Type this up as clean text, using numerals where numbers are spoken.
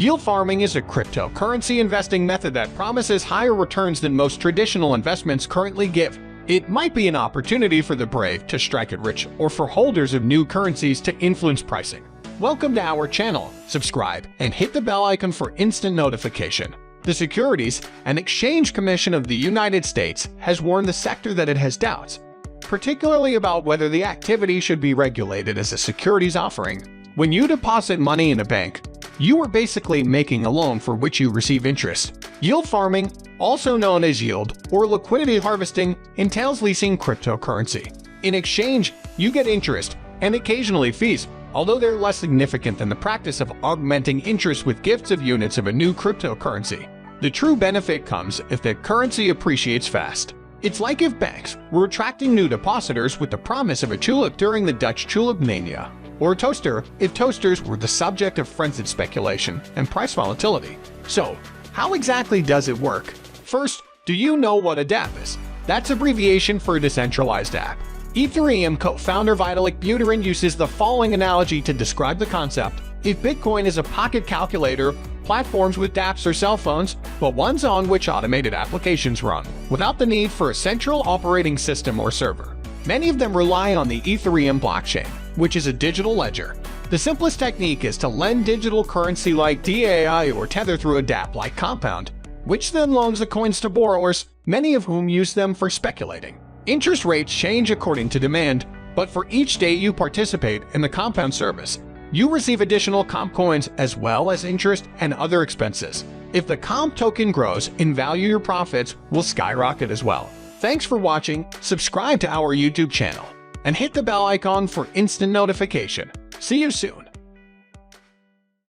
Yield farming is a cryptocurrency investing method that promises higher returns than most traditional investments currently give. It might be an opportunity for the brave to strike it rich or for holders of new currencies to influence pricing. Welcome to our channel. Subscribe and hit the bell icon for instant notification. The Securities and Exchange Commission of the United States has warned the sector that it has doubts, particularly about whether the activity should be regulated as a securities offering. When you deposit money in a bank, you are basically making a loan for which you receive interest. Yield farming, also known as yield or liquidity harvesting, entails leasing cryptocurrency. In exchange, you get interest and occasionally fees, although they're less significant than the practice of augmenting interest with gifts of units of a new cryptocurrency. The true benefit comes if the currency appreciates fast. It's like if banks were attracting new depositors with the promise of a tulip during the Dutch tulip mania, or a toaster if toasters were the subject of frenzied speculation and price volatility. So, how exactly does it work? First, do you know what a DApp is? That's abbreviation for a decentralized app. Ethereum co-founder Vitalik Buterin uses the following analogy to describe the concept. If Bitcoin is a pocket calculator, platforms with dApps are cell phones, but ones on which automated applications run, without the need for a central operating system or server. Many of them rely on the Ethereum blockchain, which is a digital ledger. The simplest technique is to lend digital currency like DAI or Tether through a dApp like Compound, which then loans the coins to borrowers, many of whom use them for speculating. Interest rates change according to demand, but for each day you participate in the Compound service, you receive additional Comp coins as well as interest and other expenses. If the Comp token grows in value, your profits will skyrocket as well. Thanks for watching, subscribe to our YouTube channel, and hit the bell icon for instant notification. See you soon.